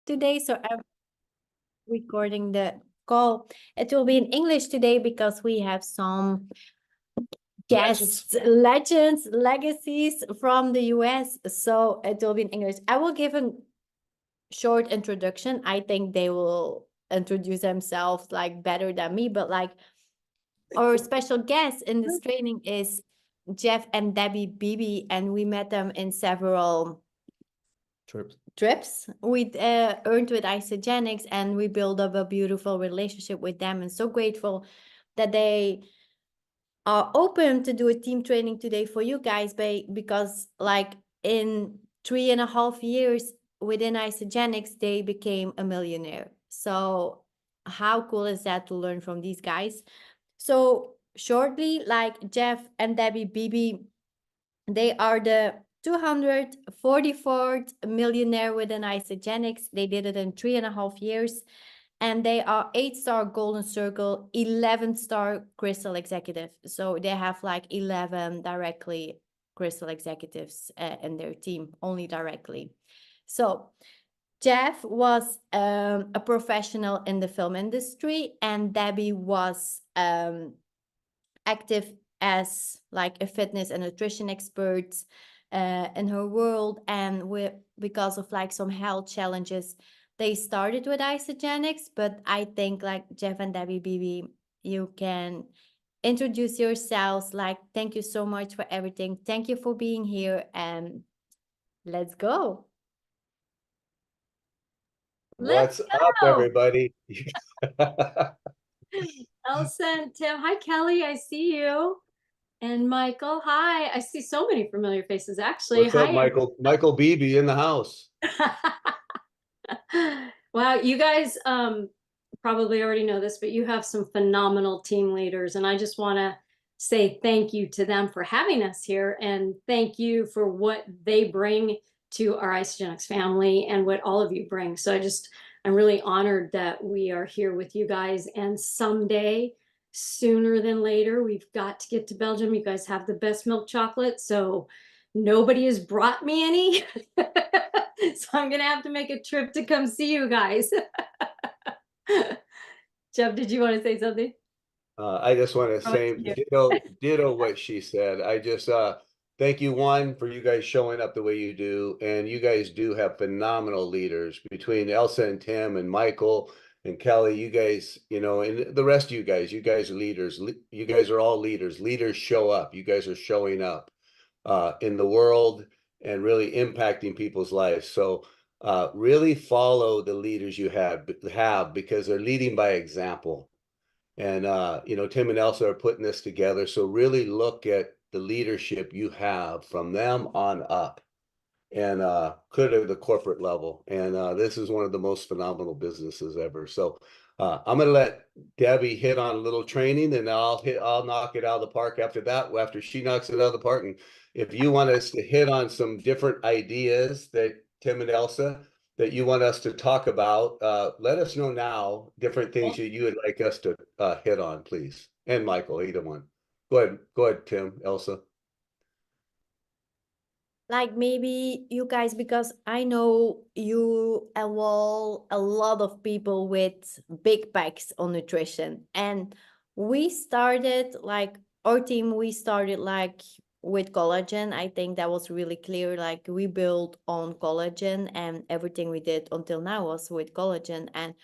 today, so I'm recording the call. It will be in English today because we have some guests, legends, legacies from the US. So it will be in English. I will give a short introduction. I think they will introduce themselves like better than me, but like our special guest in this training is Jeff and Debbie Beebe, and we met them in several trips we earned with Isagenix, and we built up a beautiful relationship with them, and so grateful that they are open to do a team training today for you guys, because like in 3.5 years within Isagenix, they became a millionaire. So how cool is that to learn from these guys? So shortly, like Jeff and Debbie Beebe, they are the 244th millionaire within Isagenix. They did it in 3.5 years. And they are 8-star Golden Circle, 11-star Crystal Executive. So they have like 11 directly Crystal Executives in their team, only directly. So Jeff was a professional in the film industry, and Debbie was active as like a fitness and nutrition expert in her world. And because of like some health challenges, they started with Isagenix. But I think like Jeff and Debbie Beebe, you can introduce yourselves. Like, thank you so much for everything. Thank you for being here, and let's go. What's up, everybody? Elsa and Tim. Hi, Kelly. I see you. And Michael. Hi. I see so many familiar faces, actually. What's up, Michael? Michael Beebe in the house. Wow, you guys probably already know this, but you have some phenomenal team leaders. And I just want to say thank you to them for having us here. And thank you for what they bring to our Isagenix family and what all of you bring. So I'm really honored that we are here with you guys. And someday, sooner than later, we've got to get to Belgium. You guys have the best milk chocolate. So nobody has brought me any. So I'm going to have to make a trip to come see you guys. Jeff, did you want to say something? I just want to say ditto what she said. I just thank you, one, for you guys showing up the way you do. And you guys do have phenomenal leaders between Elsa and Tim and Michael and Kelly. You guys, and the rest of you guys are leaders. You guys are all leaders. Leaders show up. You guys are showing up in the world and really impacting people's lives. So really follow the leaders you have because they're leading by example. And Tim and Elsa are putting this together. So really look at the leadership you have from them on up, and clearly the corporate level. And this is one of the most phenomenal businesses ever. So I'm going to let Debbie hit on a little training, and I'll knock it out of the park after that, after she knocks it out of the park. And if you want us to hit on some different ideas that Tim and Elsa that you want us to talk about, let us know now, different things that you would like us to hit on, please. And Michael, either one. Go ahead, Tim, Elsa. Like maybe you guys, because I know you involve a lot of people with big packs on nutrition. And we started like our team, we started like with collagen. I think that was really clear. Like we built on collagen, and everything we did until now was with collagen. And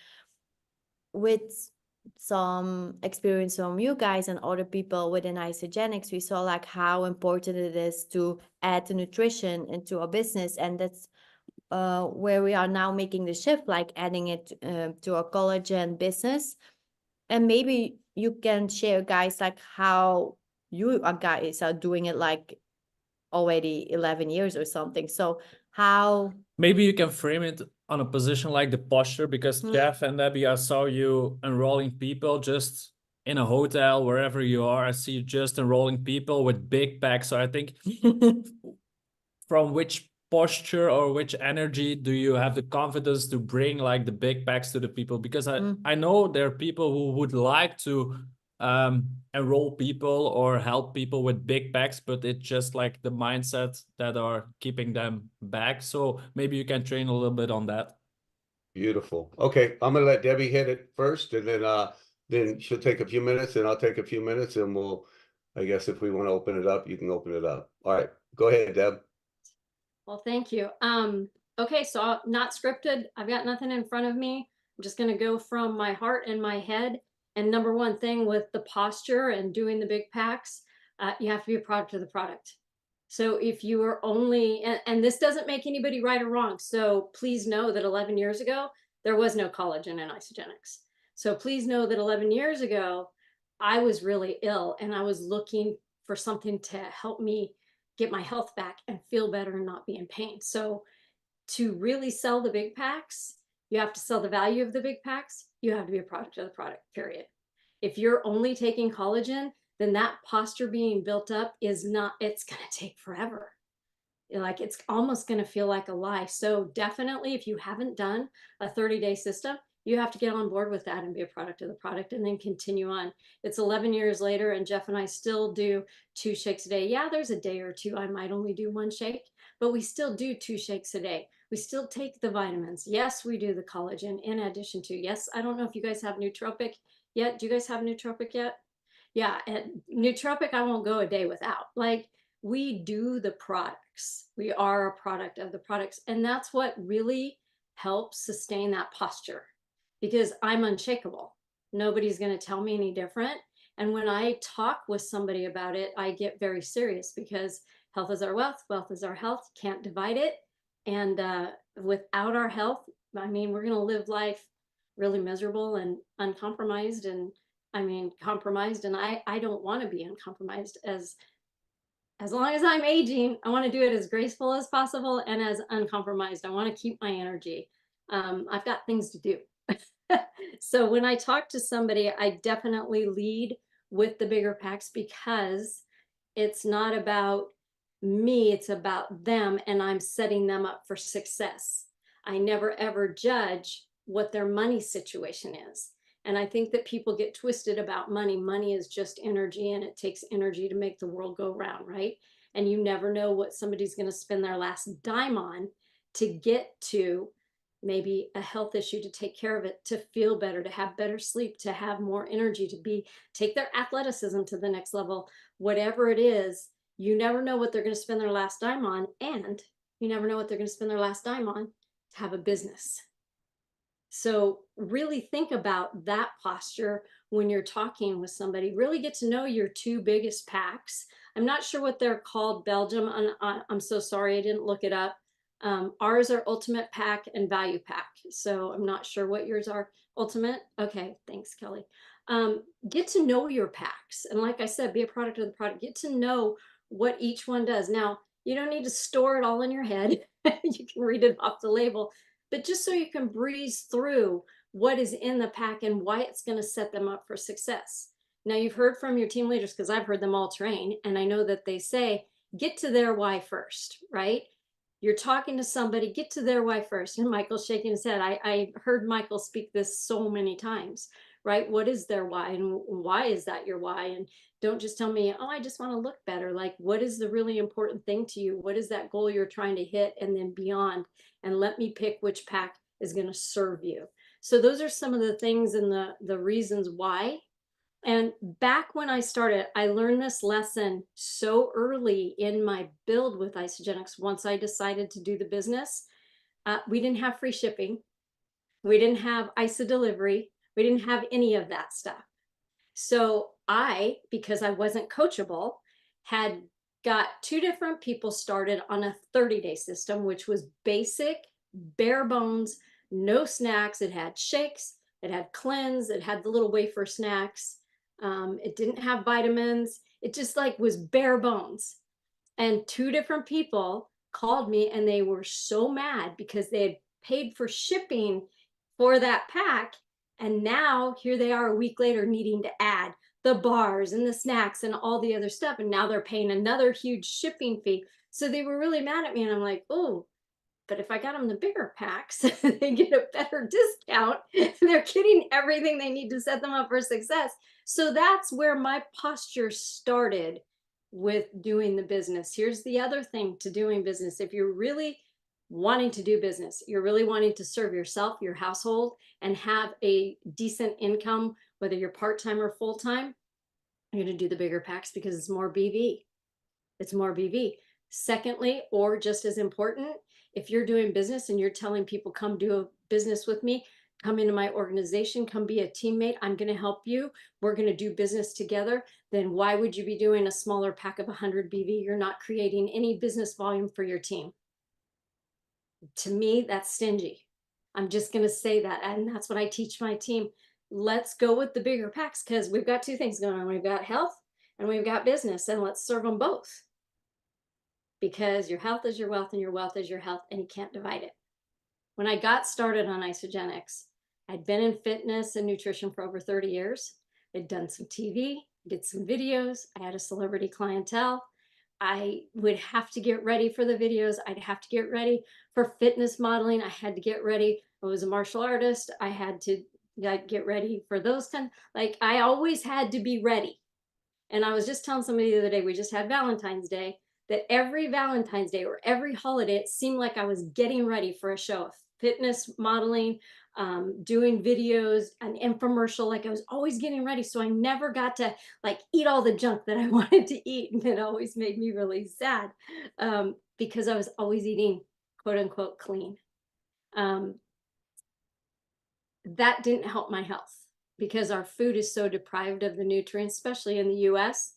with some experience from you guys and other people within Isagenix, we saw like how important it is to add the nutrition into a business. And that's where we are now making the shift, like adding it to a collagen business. And maybe you can share, guys, like how you guys are doing it like already 11 years or something. So how... Maybe you can frame it on a position like the posture, because Jeff and Debbie, I saw you enrolling people just in a hotel, wherever you are. I see you just enrolling people with big packs. So I think from which posture or which energy do you have the confidence to bring like the big packs to the people? Because I know there are people who would like to enroll people or help people with big packs, but it's just like the mindset that are keeping them back. So maybe you can train a little bit on that. Beautiful. Okay, I'm gonna let Debbie hit it first, and then she'll take a few minutes, and I'll take a few minutes, and we'll, I guess if we want to open it up, you can open it up. All right, go ahead, Deb. Well, thank you. Okay, so not scripted. I've got nothing in front of me. I'm just gonna go from my heart and my head. And number one thing with the posture and doing the big packs, you have to be a product of the product. So if you are only, and this doesn't make anybody right or wrong. So please know that 11 years ago, there was no collagen in Isagenix. So please know that 11 years ago, I was really ill and I was looking for something to help me get my health back and feel better and not be in pain. So to really sell the big packs, you have to sell the value of the big packs. You have to be a product of the product, period. If you're only taking collagen, then that posture being built up is not, it's going to take forever. Like it's almost going to feel like a lie. So definitely, if you haven't done a 30-day system, you have to get on board with that and be a product of the product and then continue on. It's 11 years later and Jeff and I still do 2 shakes a day. Yeah, there's a day or two I might only do 1 shake, but we still do 2 shakes a day. We still take the vitamins. Yes, we do the collagen in addition to, yes, I don't know if you guys have nootropic yet. Do you guys have nootropic yet? Yeah, and nootropic, I won't go a day without. Like we do the products. We are a product of the products. And that's what really helps sustain that posture because I'm unshakable. Nobody's going to tell me any different. And when I talk with somebody about it, I get very serious because health is our wealth, wealth is our health, can't divide it. And without our health, I mean, we're going to live life really miserable and uncompromised and compromised, and I don't want to be uncompromised. As long as I'm aging, I want to do it as graceful as possible and as uncompromised. I want to keep my energy. I've got things to do. So when I talk to somebody, I definitely lead with the bigger packs because it's not about me, it's about them, and I'm setting them up for success. I never ever judge what their money situation is. And I think that people get twisted about money. Money is just energy, and it takes energy to make the world go round, right? And you never know what somebody's going to spend their last dime on to get to maybe a health issue, to take care of it, to feel better, to have better sleep, to have more energy, to take their athleticism to the next level. Whatever it is, you never know what they're going to spend their last dime on, and you never know what they're going to spend their last dime on to have a business. So really think about that posture when you're talking with somebody. Really get to know your 2 biggest packs. I'm not sure what they're called, Belgium. I'm so sorry, I didn't look it up. Ours are Ultimate Pack and Value Pack. So I'm not sure what yours are. Ultimate? Okay, thanks, Kelly. Get to know your packs. And like I said, be a product of the product. Get to know what each one does. Now, you don't need to store it all in your head. You can read it off the label. But just so you can breeze through what is in the pack and why it's going to set them up for success. Now, you've heard from your team leaders, because I've heard them all train, and I know that they say, get to their why first, right? You're talking to somebody, get to their why first. And Michael's shaking his head. I heard Michael speak this so many times, right? What is their why? And why is that your why? And don't just tell me, oh, I just want to look better. Like, what is the really important thing to you? What is that goal you're trying to hit? And then beyond. And let me pick which pack is going to serve you. So those are some of the things and the reasons why. And back when I started, I learned this lesson so early in my build with Isagenix. Once I decided to do the business, we didn't have free shipping. We didn't have ISA delivery. We didn't have any of that stuff. So I, because I wasn't coachable, had got 2 different people started on a 30-day system, which was basic, bare bones, no snacks. It had shakes, it had cleanse, it had the little wafer snacks. It didn't have vitamins. It just like was bare bones. And 2 different people called me and they were so mad because they had paid for shipping for that pack. And now here they are a week later needing to add the bars and the snacks and all the other stuff. And now they're paying another huge shipping fee. So they were really mad at me. And I'm like, oh, but if I got them the bigger packs, they get a better discount. They're getting everything they need to set them up for success. So that's where my posture started with doing the business. Here's the other thing to doing business. If you're really wanting to do business. You're really wanting to serve yourself, your household, and have a decent income, whether you're part-time or full-time. You're going to do the bigger packs because it's more BV. It's more BV. Secondly, or just as important, if you're doing business and you're telling people, come do a business with me, come into my organization, come be a teammate, I'm going to help you, we're going to do business together, then why would you be doing a smaller pack of 100 BV? You're not creating any business volume for your team. To me, that's stingy. I'm just going to say that. And that's what I teach my team. Let's go with the bigger packs because we've got two things going on. We've got health and we've got business, and let's serve them both. Because your health is your wealth and your wealth is your health, and you can't divide it. When I got started on Isagenix, I'd been in fitness and nutrition for over 30 years. I'd done some TV, did some videos. I had a celebrity clientele. I would have to get ready for the videos. I'd have to get ready for fitness modeling. I had to get ready. I was a martial artist. I had to get ready for those kind. Like, I always had to be ready. And I was just telling somebody the other day, we just had Valentine's Day, that every Valentine's Day or every holiday, it seemed like I was getting ready for a show of fitness modeling, doing videos, an infomercial. Like, I was always getting ready. So I never got to like eat all the junk that I wanted to eat. And it always made me really sad because I was always eating quote unquote clean. That didn't help my health because our food is so deprived of the nutrients, especially in the US.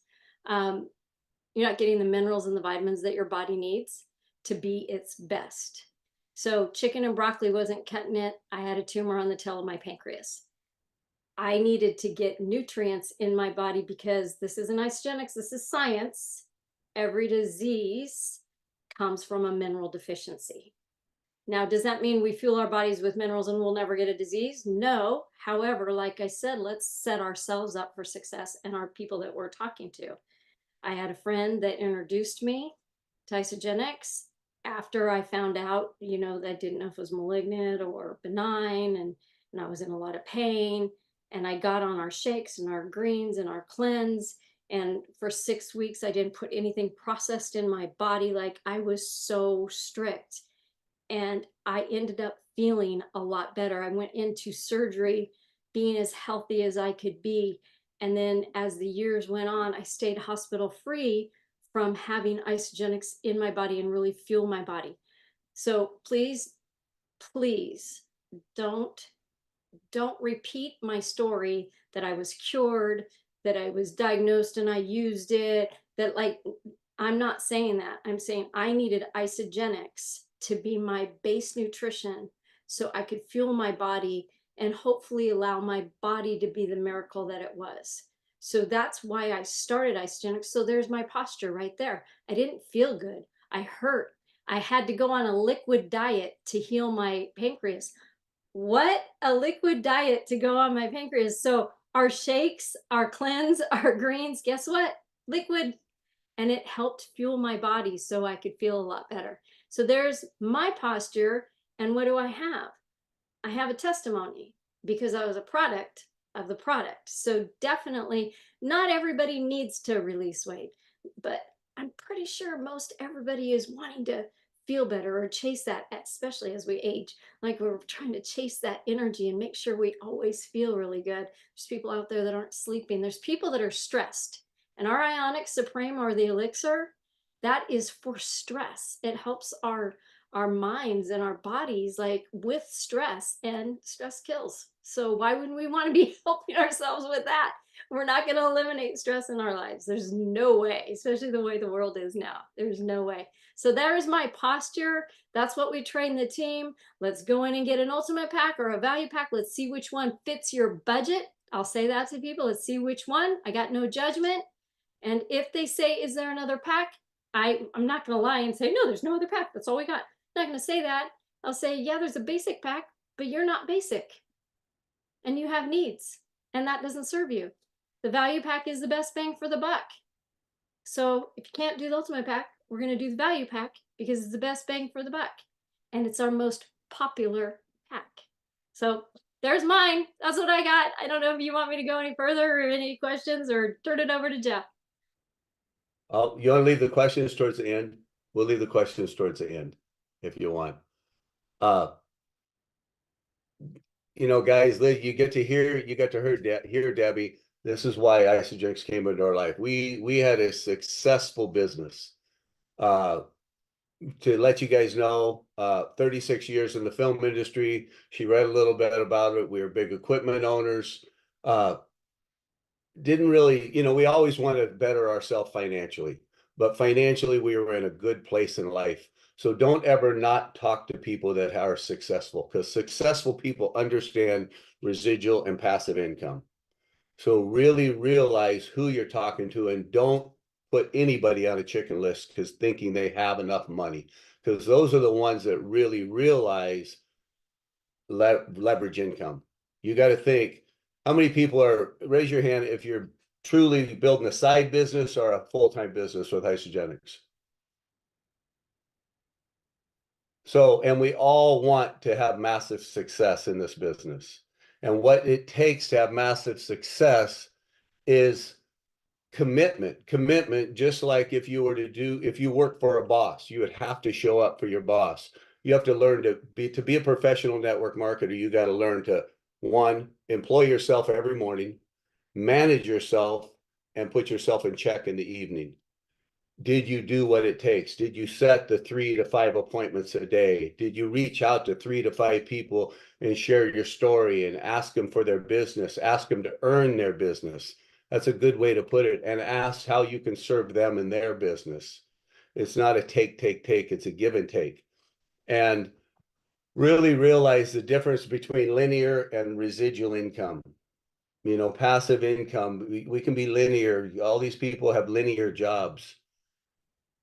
You're not getting the minerals and the vitamins that your body needs to be its best. So chicken and broccoli wasn't cutting it. I had a tumor on the tail of my pancreas. I needed to get nutrients in my body because this isn't Isagenix, this is science. Every disease comes from a mineral deficiency. Now, does that mean we fuel our bodies with minerals and we'll never get a disease? No. However, like I said, let's set ourselves up for success and our people that we're talking to. I had a friend that introduced me to Isagenix after I found out, you know, that I didn't know if it was malignant or benign, and I was in a lot of pain. And I got on our shakes and our greens and our cleanse. And for 6 weeks, I didn't put anything processed in my body. Like, I was so strict. And I ended up feeling a lot better. I went into surgery being as healthy as I could be. And then as the years went on, I stayed hospital free from having Isagenix in my body and really fuel my body. So please, please don't repeat my story that I was cured, that I was diagnosed and I used it, that like, I'm not saying that. I'm saying I needed Isagenix to be my base nutrition so I could fuel my body and hopefully allow my body to be the miracle that it was. So that's why I started Isagenix. So there's my posture right there. I didn't feel good. I hurt. I had to go on a liquid diet to heal my pancreas. What? A liquid diet to go on my pancreas. So our shakes, our cleanse, our greens, guess what? Liquid. And it helped fuel my body so I could feel a lot better. So there's my posture. And what do I have? I have a testimony because I was a product of the product. So definitely not everybody needs to release weight, but I'm pretty sure most everybody is wanting to feel better or chase that, especially as we age. Like, we're trying to chase that energy and make sure we always feel really good. There's people out there that aren't sleeping. There's people that are stressed. And our Ionic Supreme, or the elixir, that is for stress. It helps our minds and our bodies, like, with stress, and stress kills. So why wouldn't we want to be helping ourselves with that? We're not going to eliminate stress in our lives. There's no way, especially the way the world is now. There's no way. So there's my posture. That's what we train the team. Let's go in and get an ultimate pack or a value pack. Let's see which one fits your budget. I'll say that to people. Let's see which one. I got no judgment. And if they say, is there another pack? I'm not going to lie and say, no, there's no other pack. That's all we got. I'm not going to say that. I'll say, yeah, there's a basic pack, but you're not basic. And you have needs. And that doesn't serve you. The value pack is the best bang for the buck. So if you can't do the ultimate pack, we're going to do the value pack because it's the best bang for the buck. And it's our most popular pack. So there's mine. That's what I got. I don't know if you want me to go any further or any questions, or turn it over to Jeff. You want to leave the questions towards the end? We'll leave the questions towards the end if you want. You know, guys, you get to hear Debbie. This is why Isagenix came into our life. We had a successful business. To let you guys know, 36 years in the film industry. She read a little bit about it. We were big equipment owners. Didn't really, you know, we always want to better ourselves financially, but financially we were in a good place in life. So don't ever not talk to people that are successful, because successful people understand residual and passive income. So really realize who you're talking to, and don't put anybody on a chicken list because thinking they have enough money, because those are the ones that really realize leverage income. You got to think, how many people are, raise your hand if you're truly building a side business or a full-time business with Isagenix. So, and we all want to have massive success in this business. And what it takes to have massive success is commitment. Commitment, just like if you work for a boss, you would have to show up for your boss. You have to learn to be a professional network marketer. You got to learn to, one, employ yourself every morning, manage yourself, and put yourself in check in the evening. Did you do what it takes? Did you set the 3 to 5 appointments a day? Did you reach out to 3 to 5 people and share your story and ask them for their business, ask them to earn their business? That's a good way to put it. And ask how you can serve them in their business. It's not a take, it's a give and take. And really realize the difference between linear and residual income. You know, passive income, we can be linear. All these people have linear jobs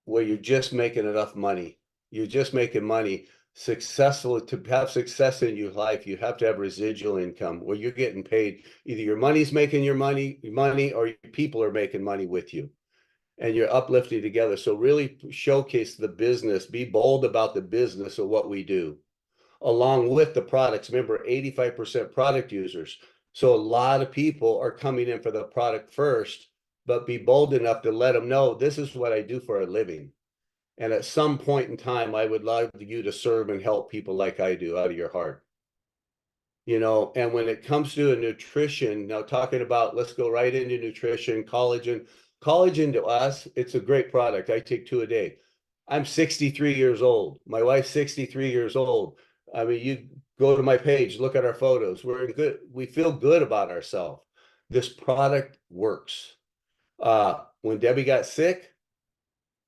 where you're just making enough money. You're just making money. Successful, to have success in your life, you have to have residual income where you're getting paid. Either your money's making your money, or your people are making money with you, and you're uplifting together. So really showcase the business, be bold about the business of what we do, along with the products. Remember, 85% product users. So a lot of people are coming in for the product first, but be bold enough to let them know, this is what I do for a living. And at some point in time, I would love you to serve and help people like I do out of your heart. You know, and when it comes to nutrition, now talking about, let's go right into nutrition, collagen. Collagen to us, it's a great product. I take 2 a day. I'm 63 years old. My wife's 63 years old. I mean, you go to my page, look at our photos. We feel good about ourselves. This product works. When Debbie got sick,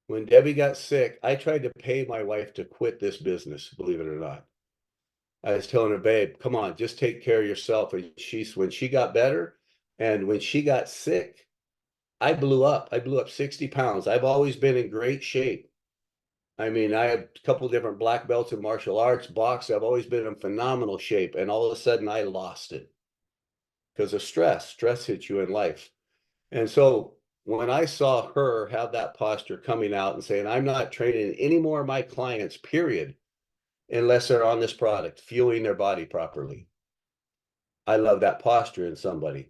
I tried to pay my wife to quit this business, believe it or not. I was telling her, babe, come on, just take care of yourself. And when she got better, and when she got sick, I blew up. I blew up 60 pounds. I've always been in great shape. I mean, I have a couple of different black belts in martial arts, box. I've always been in phenomenal shape. And all of a sudden I lost it because of stress. Stress hits you in life. And so when I saw her have that posture coming out and saying, I'm not training any more of my clients, period, unless they're on this product, fueling their body properly. I love that posture in somebody.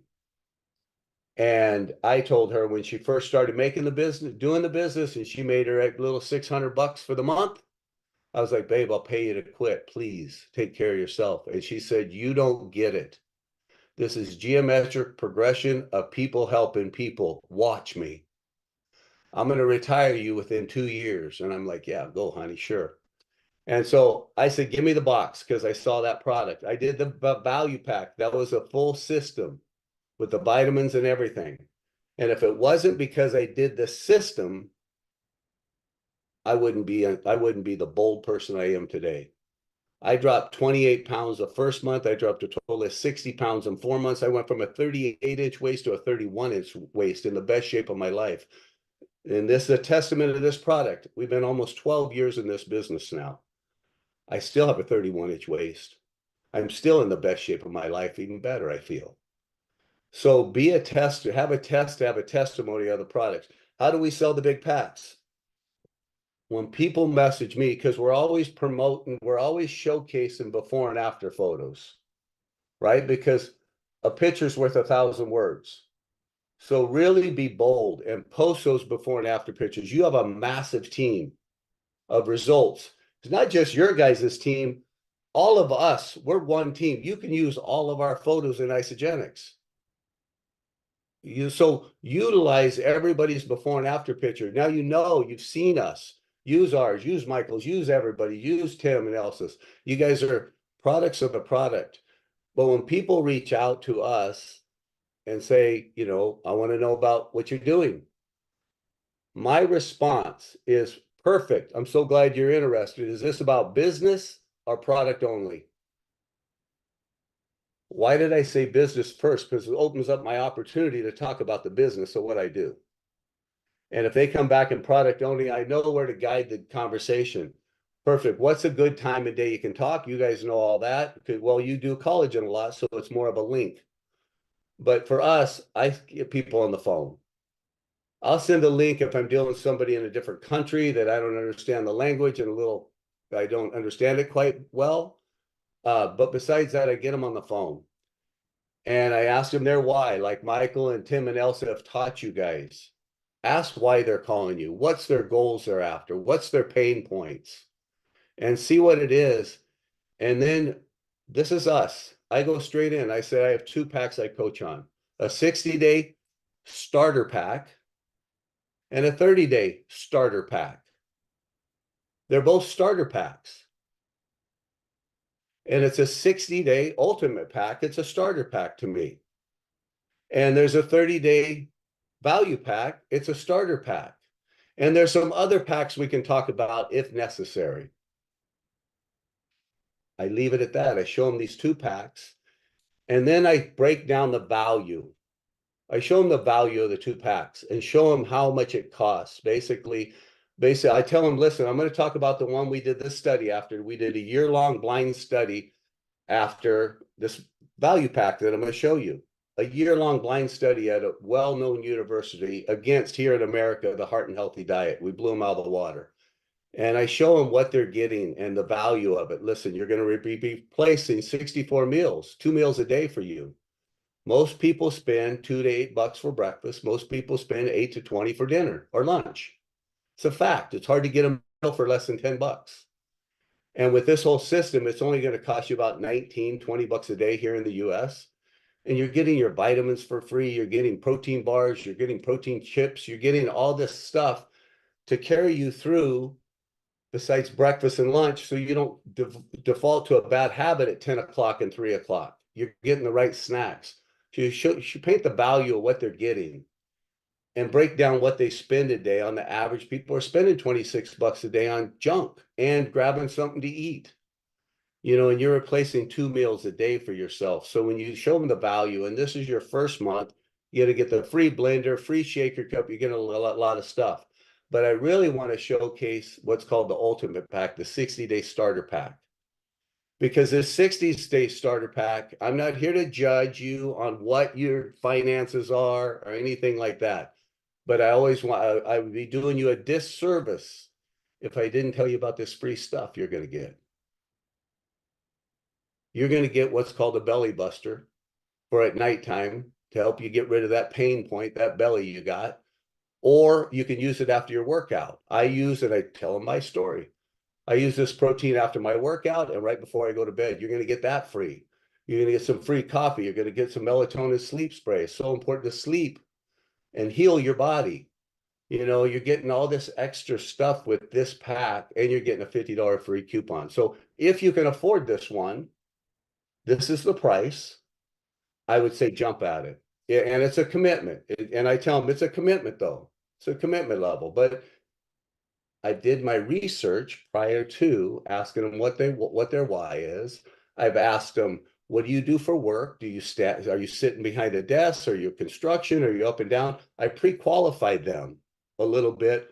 And I told her when she first started making the business, doing the business, and she made her little $600 for the month, I was like, babe, I'll pay you to quit. Please take care of yourself. And she said, you don't get it. This is geometric progression of people helping people. Watch me. I'm going to retire you within 2 years. And I'm like, yeah, go, honey, sure. And so I said, give me the box, because I saw that product. I did the value pack. That was a full system with the vitamins and everything. And if it wasn't because I did the system, I wouldn't be the bold person I am today. I dropped 28 pounds the first month. I dropped a total of 60 pounds in 4 months. I went from a 38-inch waist to a 31-inch waist in the best shape of my life. And this is a testament of this product. We've been almost 12 years in this business now. I still have a 31-inch waist. I'm still in the best shape of my life, even better, I feel. So be a tester, have a testimony of the products. How do we sell the big packs? When people message me, because we're always promoting, we're always showcasing before and after photos, right? Because a picture's worth 1,000 words. So really be bold and post those before and after pictures. You have a massive team of results. It's not just your guys' team. all of us, we're one team. You can use all of our photos in Isogenics. So utilize everybody's before and after picture. Now you know, you've seen us. Use ours, use Michael's, use everybody, use Tim and Elsa's. You guys are products of a product. But when people reach out to us and say, you know, I want to know about what you're doing, my response is perfect. I'm so glad you're interested. Is this about business or product only? Why did I say business first? Because it opens up my opportunity to talk about the business of what I do. And if they come back in product only, I know where to guide the conversation. Perfect. What's a good time of day you can talk? You guys know all that. Well, you do collagen a lot, so it's more of a link. But for us, I get people on the phone. I'll send a link if I'm dealing with somebody in a different country that I don't understand the language and I don't understand it quite well. But besides that, I get them on the phone. And I ask them their why, like Michael and Tim and Elsa have taught you guys. Ask why they're calling you. What's their goals they're after? What's their pain points? And see what it is. And then this is us. I go straight in. I say I have 2 packs I coach on. A 60-day starter pack and a 30-day starter pack. They're both starter packs. And it's a 60-day ultimate pack. It's a starter pack to me. And there's a 30-day value pack. It's a starter pack. And there's some other packs we can talk about if necessary. I leave it at that. I show them these 2 packs. And then I break down the value. I show them the value of the 2 packs and show them how much it costs. Basically, I tell them, listen, I'm going to talk about the one we did this study after. We did a year-long blind study after this value pack that I'm going to show you. A year-long blind study at a well-known university against, here in America, the Heart and Healthy Diet. We blew them out of the water. And I show them what they're getting and the value of it. Listen, you're going to be replacing 64 meals, 2 meals a day for you. Most people spend $2 to $8 for breakfast. Most people spend 8 to 20 for dinner or lunch. It's a fact. It's hard to get a meal for less than $10. And with this whole system, it's only going to cost you about 19, 20 bucks a day here in the US. And you're getting your vitamins for free. You're getting protein bars. You're getting protein chips. You're getting all this stuff to carry you through besides breakfast and lunch, so you don't default to a bad habit at 10 o'clock and 3 o'clock. You're getting the right snacks. So you should paint the value of what they're getting and break down what they spend a day. On the average, people are spending 26 bucks a day on junk and grabbing something to eat. You know, and you're replacing 2 meals a day for yourself. So when you show them the value, and this is your first month, you got to get the free blender, free shaker cup, you get a lot of stuff. But I really want to showcase what's called the ultimate pack, the 60-day starter pack. Because this 60-day starter pack, I'm not here to judge you on what your finances are or anything like that. But I always want, I would be doing you a disservice if I didn't tell you about this free stuff you're going to get. You're going to get what's called a belly buster for at nighttime to help you get rid of that pain point, that belly you got. Or you can use it after your workout. I use it, I tell them my story. I use this protein after my workout and right before I go to bed. You're going to get that free. You're going to get some free coffee. You're going to get some melatonin sleep spray. It's so important to sleep and heal your body. You know, you're getting all this extra stuff with this pack and you're getting a $50 free coupon. So if you can afford this one, this is the price. I would say jump at it. Yeah, and it's a commitment. And I tell them it's a commitment though. It's a commitment level, but I did my research prior to asking them what their why is. I've asked them, what do you do for work? Are you sitting behind a desk? Are you construction? Are you up and down? I pre-qualified them a little bit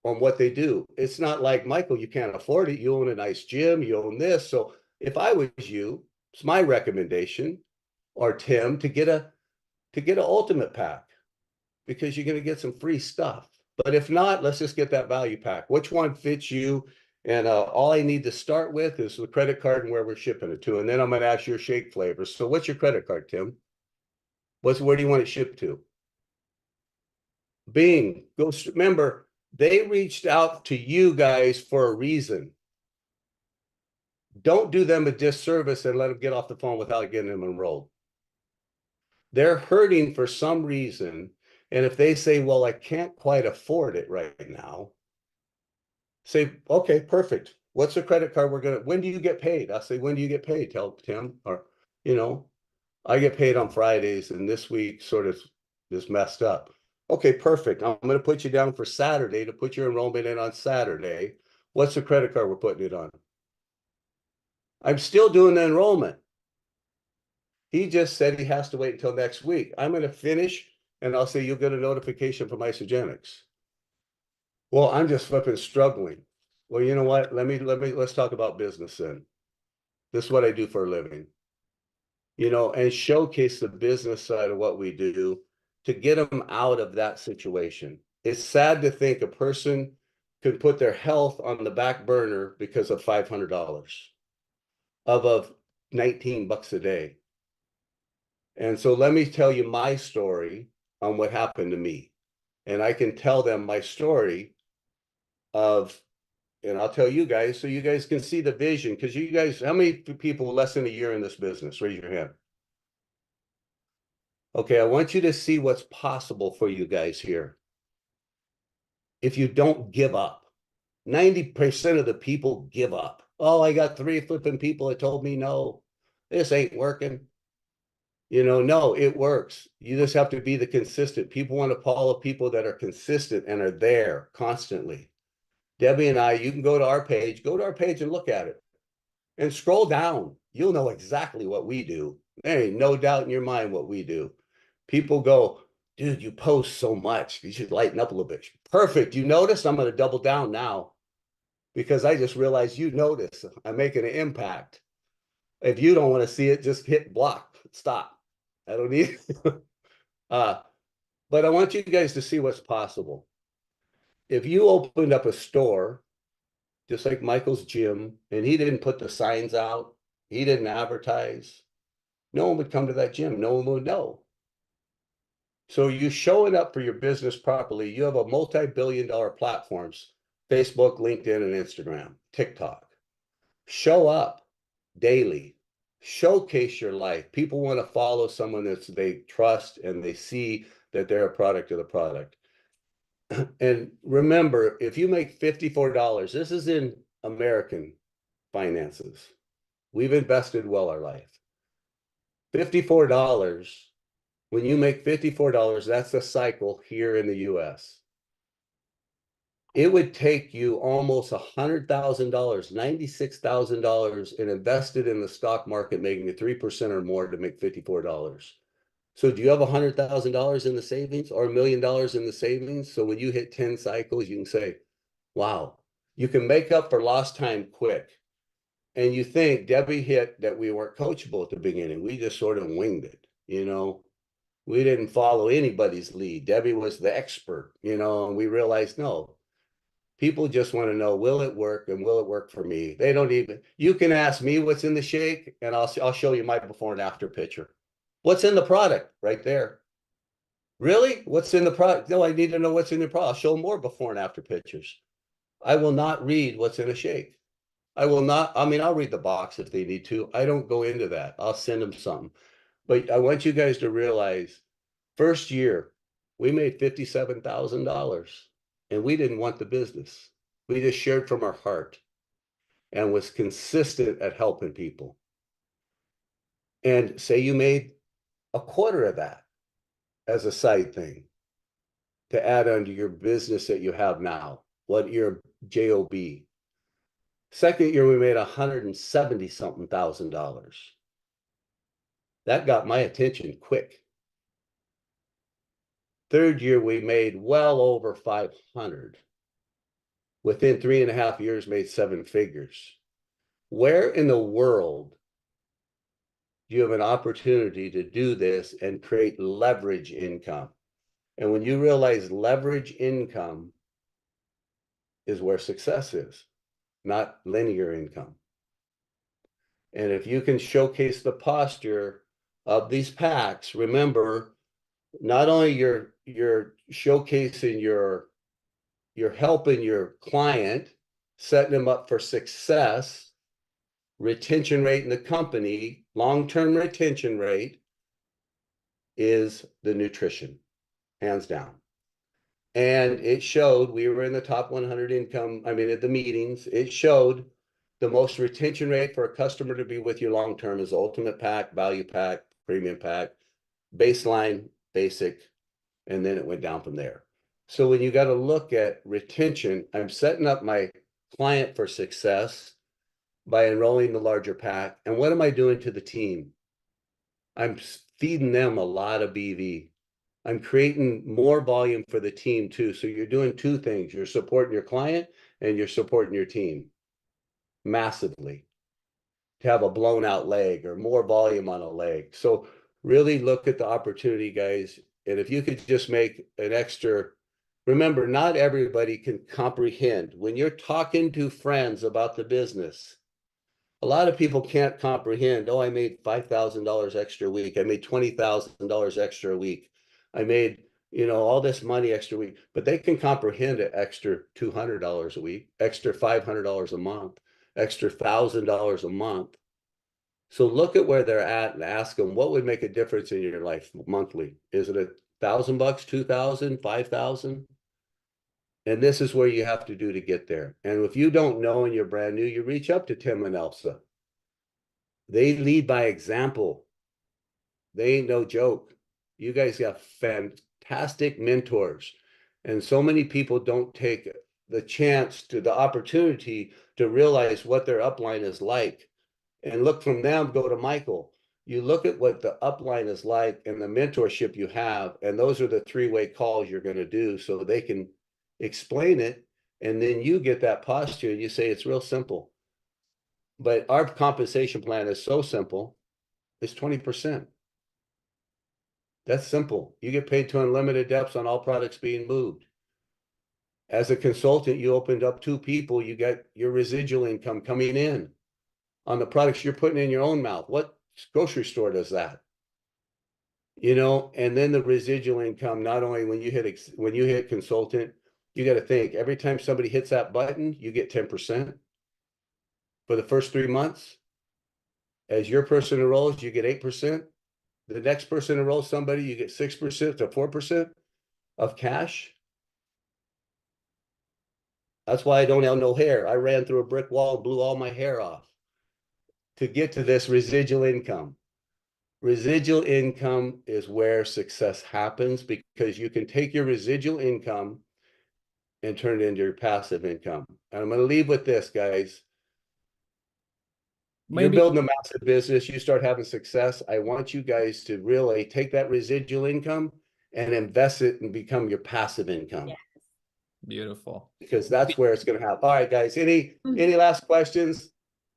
on what they do. It's not like, Michael, you can't afford it. You own a nice gym, you own this. So if I was you, it's my recommendation, or Tim, to get an ultimate pack, because you're going to get some free stuff. But if not, let's just get that value pack. Which one fits you? And all I need to start with is the credit card and where we're shipping it to. And then I'm going to ask your shake flavors. So what's your credit card, Tim? Where do you want it shipped to? Bing. Remember, they reached out to you guys for a reason. don't do them a disservice and let them get off the phone without getting them enrolled. They're hurting for some reason. And if they say, well, I can't quite afford it right now, say, okay, perfect. What's the credit card when do you get paid? I'll say, when do you get paid? Tell Tim, or, I get paid on Fridays and this week sort of is messed up. Okay, perfect. I'm going to put you down for Saturday to put your enrollment in on Saturday. What's the credit card we're putting it on? I'm still doing the enrollment. He just said he has to wait until next week. I'm going to finish and I'll say, you'll get a notification from Isogenics. Well, I'm just flipping struggling. Well, you know what? Let's talk about business then. This is what I do for a living. And showcase the business side of what we do to get them out of that situation. It's sad to think a person could put their health on the back burner because of $500 of $19 a day. And so let me tell you my story on what happened to me. And I can tell them my story and I'll tell you guys so you guys can see the vision. Because you guys, how many people less than a year in this business? Raise your hand. Okay, I want you to see what's possible for you guys here. If you don't give up, 90% of the people give up. Oh, I got 3 flipping people that told me no, this ain't working. No, it works. You just have to be the consistent. People want to follow people that are consistent and are there constantly. Debbie and I, you can go to our page and look at it and scroll down. You'll know exactly what we do. There ain't no doubt in your mind what we do. People go, dude, you post so much. You should lighten up a little bit. Perfect. You notice? I'm going to double down now because I just realized you notice. I'm making an impact. If you don't want to see it, just hit block. Stop. I don't need but I want you guys to see what's possible. If you opened up a store, just like Michael's gym, and he didn't put the signs out, he didn't advertise, no one would come to that gym. No one would know. So you showing up for your business properly, you have a multi-billion-dollar platforms, Facebook, LinkedIn, and Instagram, TikTok. Show up daily. Showcase your life. People want to follow someone that they trust and they see that they're a product of the product. And remember, if you make $54, this is in American finances. We've invested well our life. $54, when you make $54, that's a cycle here in the US. It would take you almost $100,000, $96,000 and invested in the stock market, making it 3% or more to make $54. So do you have $100,000 in the savings or $1 million in the savings? So when you hit 10 cycles, you can say, wow, you can make up for lost time quick. And you think Debbie hit that we weren't coachable at the beginning. We just sort of winged it, We didn't follow anybody's lead. Debbie was the expert, and we realized, no, people just want to know, will it work and will it work for me? They don't even, you can ask me what's in the shake and I'll show you my before and after picture. What's in the product right there? Really? What's in the product? No, I need to know what's in the product. I'll show more before and after pictures. I will not read what's in a shake. I will not, I'll read the box if they need to. I don't go into that. I'll send them something. But I want you guys to realize, first year, we made $57,000 and we didn't want the business. We just shared from our heart and was consistent at helping people. And say you made a quarter of that as a side thing to add onto your business that you have now, what your JOB. Second year, we made $170-something thousand. That got my attention quick. Third year, we made well over 500. Within 3.5 years, made 7 figures. Where in the world do you have an opportunity to do this and create leverage income? And when you realize leverage income is where success is, not linear income. And if you can showcase the posture of these packs, remember, not only you're showcasing you're helping your client, setting them up for success, retention rate in the company, long-term retention rate, is the nutrition, hands down. And it showed, we were in the top 100 income, I mean, at the meetings, it showed the most retention rate for a customer to be with you long-term is ultimate pack, value pack, premium pack, baseline, basic, and then it went down from there. So when you got to look at retention, I'm setting up my client for success by enrolling the larger pack. And what am I doing to the team? I'm feeding them a lot of BV. I'm creating more volume for the team too. So you're doing two things. You're supporting your client and you're supporting your team massively to have a blown out leg or more volume on a leg. So really look at the opportunity, guys. And if you could just make an extra, remember, not everybody can comprehend. When you're talking to friends about the business, a lot of people can't comprehend, oh, I made $5,000 extra a week. I made $20,000 extra a week. I made, all this money extra week, but they can comprehend an extra $200 a week, extra $500 a month, extra $1,000 a month. So look at where they're at and ask them, what would make a difference in your life monthly? Is it $1,000, 2,000, 5,000? And this is where you have to do to get there. And if you don't know and you're brand new, you reach up to Tim and Elsa. They lead by example. They ain't no joke. You guys got fantastic mentors. And so many people don't take the chance to the opportunity to realize what their upline is like. And look from them, go to Michael. You look at what the upline is like and the mentorship you have, and those are the three-way calls you're going to do so they can explain it. And then you get that posture and you say, it's real simple. But our compensation plan is so simple, it's 20%. That's simple. You get paid to unlimited depths on all products being moved. As a consultant, you opened up 2 people, you get your residual income coming in on the products you're putting in your own mouth. What grocery store does that? And then the residual income, not only when you hit consultant, you got to think every time somebody hits that button, you get 10% for the first 3 months. As your person enrolls, you get 8%. The next person enrolls somebody, you get 6% to 4% of cash. That's why I don't have no hair. I ran through a brick wall and blew all my hair off to get to this residual income. Residual income is where success happens because you can take your residual income and turn it into your passive income. And I'm going to leave with this, guys. You're building a massive business. You start having success. I want you guys to really take that residual income and invest it and become your passive income. Yes. Beautiful. Because that's where it's going to happen. All right, guys. Any last questions?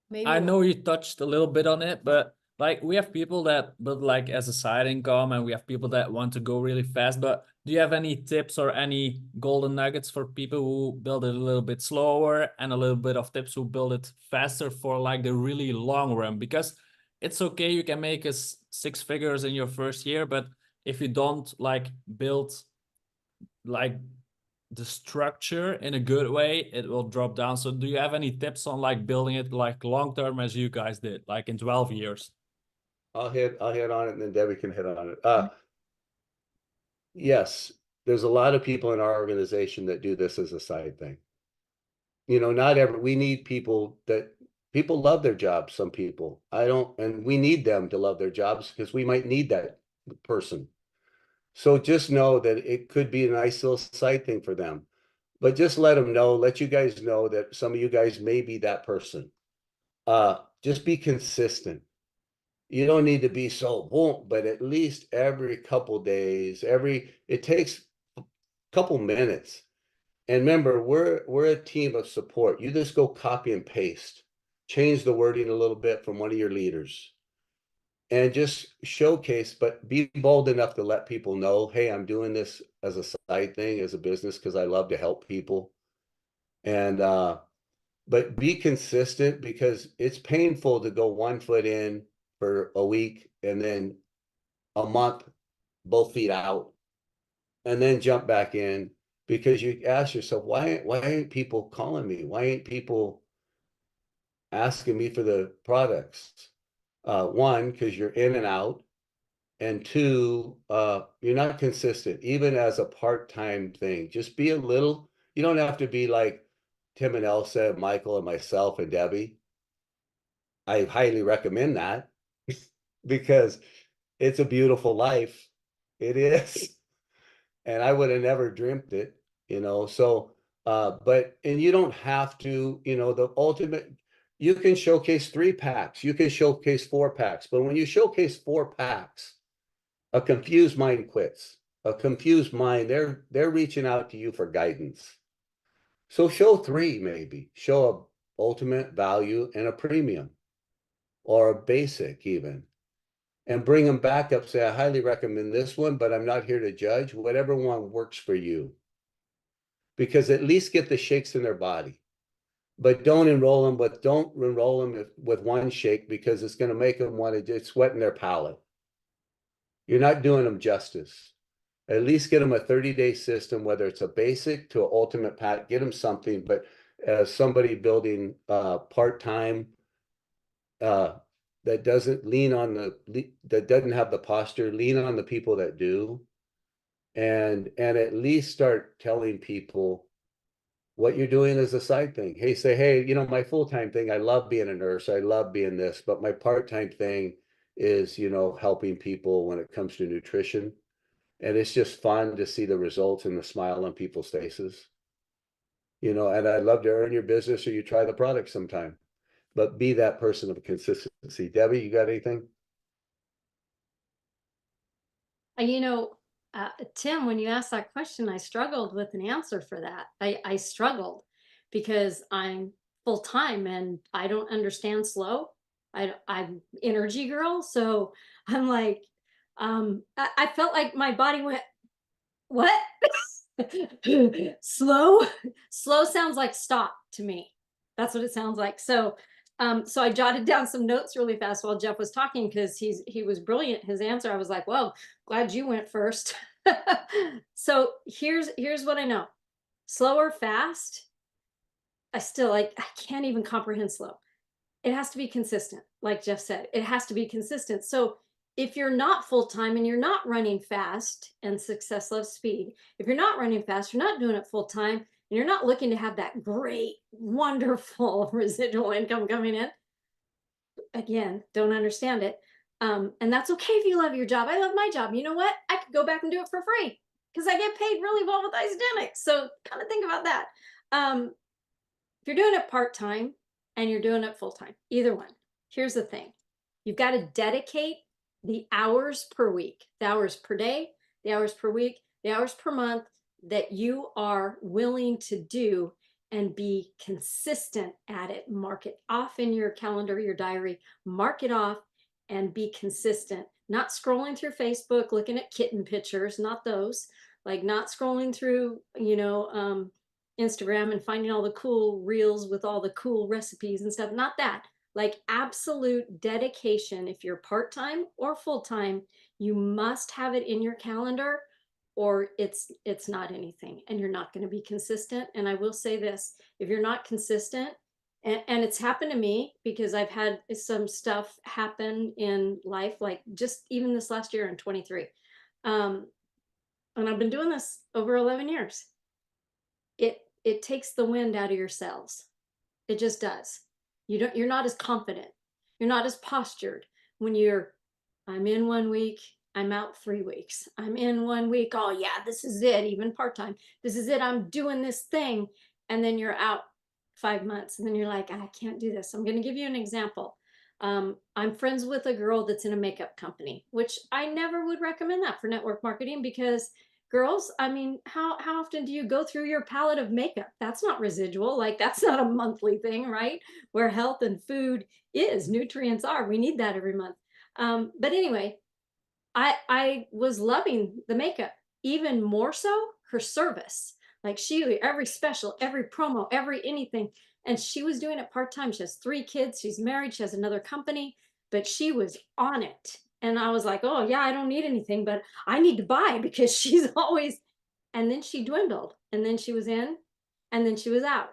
Maybe I one. know you touched a little bit on it, but like we have people that build like as a side income and we have people that want to go really fast. But do you have any tips or any golden nuggets for people who build it a little bit slower and a little bit of tips who build it faster for like the really long run? Because it's okay, you can make 6 figures in your first year, but if you don't like build like the structure in a good way, it will drop down. So do you have any tips on like building it like long term as you guys did, like in 12 years? I'll hit on it and then Debbie can hit on it. Yes, there's a lot of people in our organization that do this as a side thing. We need people love their jobs. Some people, and we need them to love their jobs because we might need that person. So just know that it could be a nice little side thing for them, but just let you guys know that some of you guys may be that person. Just be consistent. You don't need to be so boom, but at least every couple days, it takes a couple minutes. And remember, we're a team of support. You just go copy and paste, change the wording a little bit from one of your leaders and just showcase, but be bold enough to let people know, hey, I'm doing this as a side thing, as a business, because I love to help people. And, but be consistent because it's painful to go 1 foot in for a week and then a month, both feet out, and then jump back in because you ask yourself, why ain't people calling me? Why ain't people asking me for the products. One, because you're in and out. And two, you're not consistent, even as a part-time thing. Just be a little, you don't have to be like Tim and Elsa, Michael and myself and Debbie. I highly recommend that because it's a beautiful life. It is. And I would have never dreamt it, so and you don't have to, the ultimate, you can showcase 3-packs, you can showcase 4-packs, but when you showcase 4-packs, a confused mind quits. A confused mind, they're reaching out to you for guidance. So show 3, maybe. Show a ultimate, value, and a premium, or a basic even. And bring them back up, say, I highly recommend this one, but I'm not here to judge. Whatever one works for you. Because at least get the shakes in their body. But don't enroll them with one shake, because it's going to make them want to just sweating their palate. You're not doing them justice. At least get them a 30-day system, whether it's a basic to an ultimate pack, get them something. But as somebody building part-time, that doesn't that doesn't have the posture, lean on the people that do. And at least start telling people what you're doing as a side thing. Hey, my full-time thing, I love being a nurse, I love being this, but my part-time thing is, helping people when it comes to nutrition. And it's just fun to see the results and the smile on people's faces. And I'd love to earn your business, or you try the product sometime. But be that person of consistency. Debbie, you got anything? Tim, when you asked that question, I struggled with an answer for that. I struggled because I'm full time and I don't understand slow. I'm energy girl, so I'm like, I felt like my body went, what? Slow? Slow sounds like stop to me. That's what it sounds like. So I jotted down some notes really fast while Jeff was talking, because he was brilliant. His answer, I was like, well, glad you went first. So here's what I know. Slow or fast, I can't even comprehend slow. It has to be consistent. Like Jeff said, it has to be consistent. So if you're not full-time and you're not running fast, and success loves speed, if you're not running fast, you're not doing it full-time, and you're not looking to have that great, wonderful residual income coming in, again, don't understand it. And that's okay if you love your job. I love my job. You know what? I could go back and do it for free because I get paid really well with Isdenics. So kind of think about that. If you're doing it part-time and you're doing it full-time, either one, here's the thing. You've got to dedicate the hours per week, the hours per day, the hours per week, the hours per month that you are willing to do, and be consistent at it. Mark it off in your calendar, your diary, mark it off and be consistent. Not scrolling through Facebook, looking at kitten pictures, not those, like not scrolling through, Instagram and finding all the cool reels with all the cool recipes and stuff. Not that. Like absolute dedication. If you're part-time or full-time, you must have it in your calendar, or it's not anything, and you're not going to be consistent. And I will say this, if you're not consistent, and it's happened to me because I've had some stuff happen in life, like just even this last year in 23. And I've been doing this over 11 years. It takes the wind out of your sails. It just does. You're not as confident. You're not as postured when I'm in 1 week, I'm out 3 weeks. I'm in 1 week, oh yeah, this is it, even part-time. This is it, I'm doing this thing. And then you're out 5 months, and then you're like, I can't do this. I'm going to give you an example. I'm friends with a girl that's in a makeup company, which I never would recommend that for network marketing, because girls, I mean, how often do you go through your palette of makeup? That's not residual. Like that's not a monthly thing, right? Where health and food is, nutrients are. We need that every month. But anyway, I was loving the makeup, even more so her service. Like every special, every promo, every anything. And she was doing it part-time. She has 3 kids. She's married. She has another company, but she was on it. And I was like, oh yeah, I don't need anything, but I need to buy, because she's always, and then she dwindled, and then she was in, and then she was out,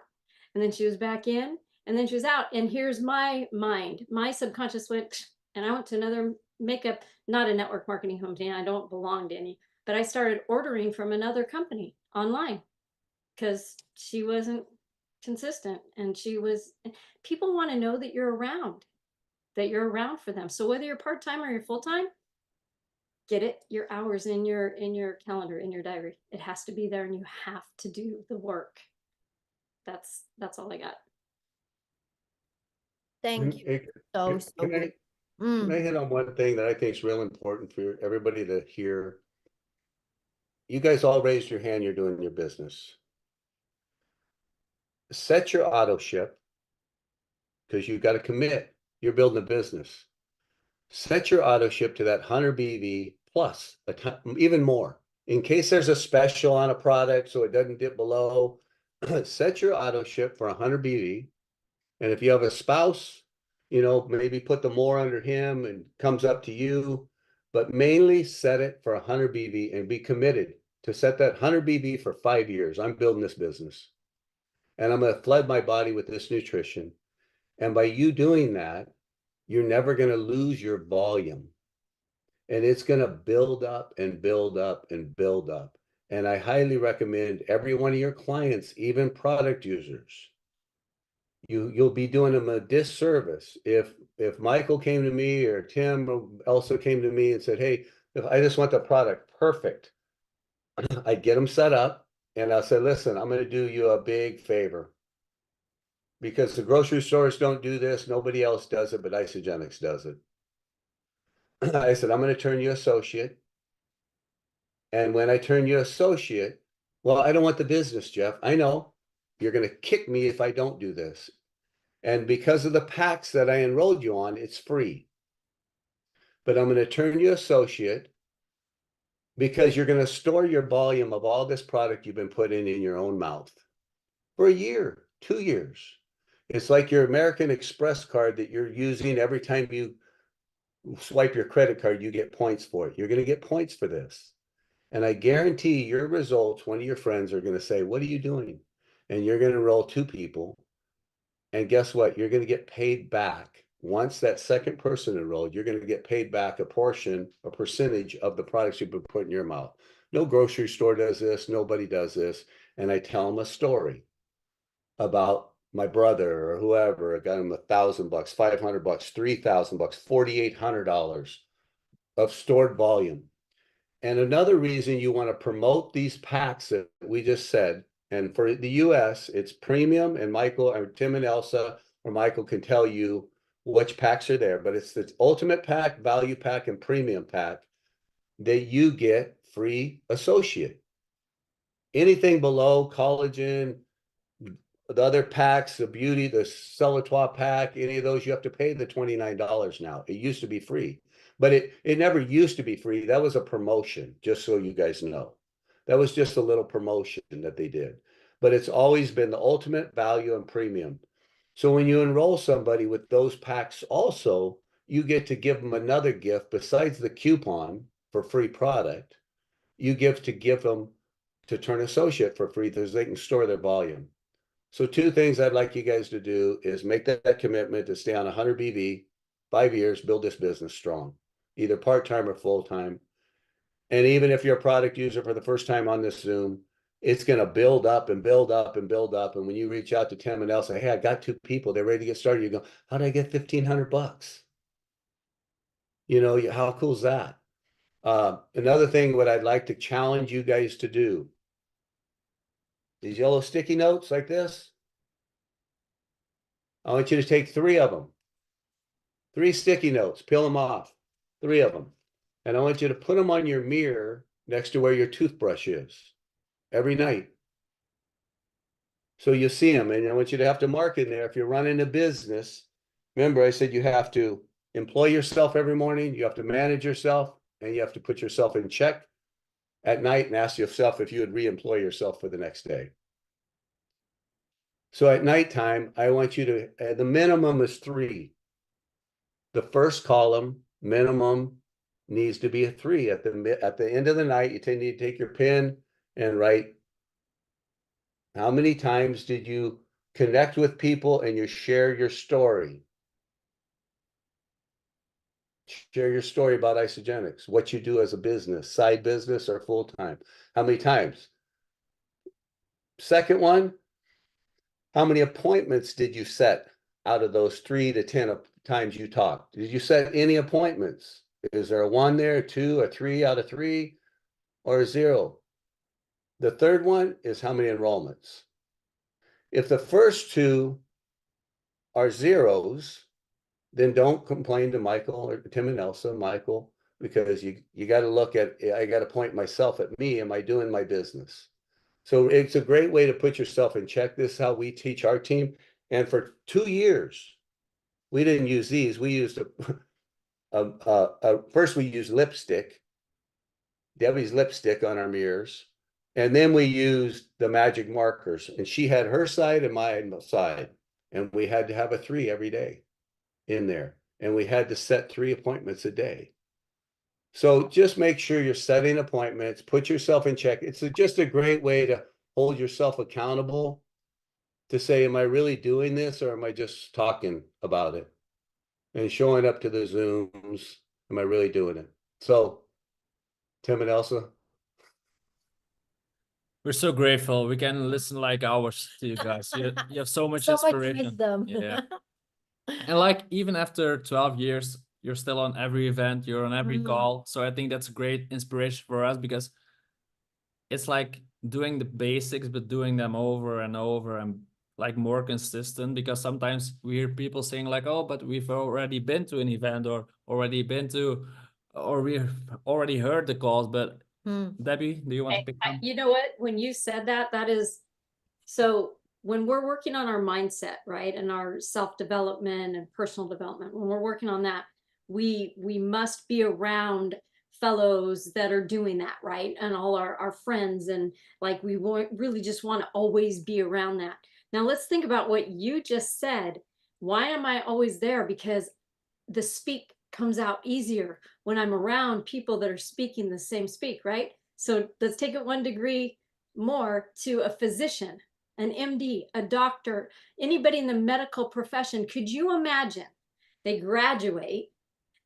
and then she was back in, And then she was out, and here's my mind. My subconscious went, and I went to another makeup, not a network marketing company. I don't belong to any, but I started ordering from another company online because she wasn't consistent, and people want to know that you're around for them. So whether you're part-time or you're full-time, get your hours in your calendar, in your diary. It has to be there, and you have to do the work. That's all I got. Thank you. Hey, So, Can so can I, good. can I Mm. hit on one thing that I think is real important for everybody to hear? You guys all raised your hand, you're doing your business. Set your auto ship, because you've got to commit. You're building a business. Set your auto ship to that 100 BV plus, even more. In case there's a special on a product so it doesn't dip below, set your auto ship for 100 BV. And if you have a spouse, maybe put the more under him and comes up to you. But mainly set it for 100 BV and be committed to set that 100 BV for 5 years. I'm building this business. And I'm going to flood my body with this nutrition. And by you doing that, you're never going to lose your volume. And it's going to build up and build up and build up. And I highly recommend every one of your clients, even product users, you'll be doing them a disservice if Michael came to me or Tim or Elsa came to me and said, hey, if I just want the product perfect, I'd get them set up and I'll say, listen, I'm going to do you a big favor. Because the grocery stores don't do this, nobody else does it, but Isagenix does it. I said, I'm going to turn you associate. And when I turn you associate, well, I don't want the business, Jeff. I know you're going to kick me if I don't do this. And because of the packs that I enrolled you on, it's free. But I'm going to turn you associate because you're going to store your volume of all this product you've been putting in your own mouth for a year, 2 years. It's like your American Express card that you're using every time you swipe your credit card, you get points for it. You're going to get points for this. And I guarantee your results, one of your friends are going to say, what are you doing? And you're going to enroll 2 people. And guess what? You're going to get paid back. Once that second person enrolled, you're going to get paid back a percentage of the products you've been putting in your mouth. No grocery store does this. Nobody does this. And I tell them a story about my brother or whoever. I got him $1,000, $500, $3,000, $4,800 of stored volume. And another reason you want to promote these packs that we just said, and for the US, it's premium, and Michael or Tim and Elsa or Michael can tell you which packs are there, but it's the ultimate pack, value pack, and premium pack that you get free associate. Anything below collagen, the other packs, the beauty, the Cellutois pack, any of those, you have to pay the $29 now. It used to be free, but it never used to be free. That was a promotion, just so you guys know. That was just a little promotion that they did. But it's always been the ultimate value and premium. So when you enroll somebody with those packs also, you get to give them another gift besides the coupon for free product. You give them to turn associate for free because they can store their volume. So 2 things I'd like you guys to do is make that commitment to stay on 100 BV, 5 years, build this business strong, either part-time or full-time. And even if you're a product user for the first time on this Zoom, it's going to build up and build up and build up. And when you reach out to Tim and Elsa, hey, I got 2 people, they're ready to get started. You go, how did I get $1,500? How cool is that? Another thing, what I'd like to challenge you guys to do, these yellow sticky notes like this, I want you to take 3 of them, 3 sticky notes, peel them off, 3 of them. And I want you to put them on your mirror next to where your toothbrush is every night. So you see them, and I want you to have to mark in there if you're running a business. Remember, I said you have to employ yourself every morning, you have to manage yourself, and you have to put yourself in check at night and ask yourself if you would re-employ yourself for the next day. So at nighttime, I want you to, the minimum is 3. The first column, minimum, needs to be a 3. At the end of the night, you need to take your pen and write how many times did you connect with people and you share your story. Share your story about Isagenix, what you do as a business, side business or full-time. How many times? Second one, how many appointments did you set out of those 3 to 10 times you talked? Did you set any appointments? Is there a 1 there, 2, a 3 out of 3, or a 0? The third one is how many enrollments? If the first 2 are zeros, then don't complain to Michael or Tim and Elsa, Michael, because you got to look at, I got to point myself at me. Am I doing my business? So it's a great way to put yourself in check. This is how we teach our team. And for 2 years, we didn't use these. We used first we used lipstick, Debbie's lipstick on our mirrors. And then we used the magic markers, and she had her side and my side. And we had to have a 3 every day in there. And we had to set 3 appointments a day. So just make sure you're setting appointments, put yourself in check. It's just a great way to hold yourself accountable to say, am I really doing this or am I just talking about it? And showing up to the Zooms, am I really doing it? So, Tim and Elsa. We're so grateful. We can listen like hours to you guys. You have so much So much inspiration. wisdom. Yeah. And like even after 12 years, you're still on every event, you're on every Mhm. call. So I think that's a great inspiration for us because it's like doing the basics, but doing them over and over and like more consistent. Because sometimes we hear people saying like, oh, but we've already been to an event or already been to, or we've already heard the calls. But Hmm. Debbie, do you want to pick them? You know what? When you said that, that is, so when we're working on our mindset, right, and our self-development and personal development, when we're working on that, we must be around fellows that are doing that, right? And all our friends, and like we really just want to always be around that. Now let's think about what you just said. Why am I always there? Because the speak comes out easier when I'm around people that are speaking the same speak, right? So let's take it 1 degree more to a physician, an MD, a doctor, anybody in the medical profession. Could you imagine they graduate,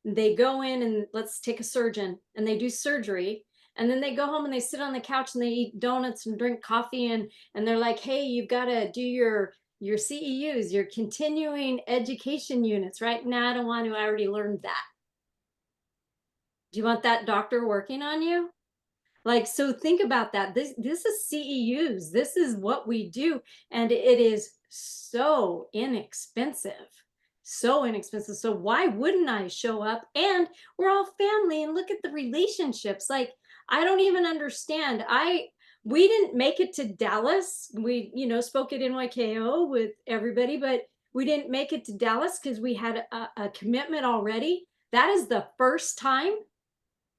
they go in, and let's take a surgeon, and they do surgery, and then they go home and they sit on the couch and they eat donuts and drink coffee, and they're like, hey, you've got to do your CEUs, your continuing education units, right? Nah, I don't want to, I already learned that. Do you want that doctor working on you? Like, so think about that. This is CEUs. This is what we do. And it is so inexpensive. So inexpensive. So why wouldn't I show up? And we're all family, and look at the relationships. Like, I don't even understand. We didn't make it to Dallas. We, spoke at NYKO with everybody, but we didn't make it to Dallas because we had a commitment already. That is the first time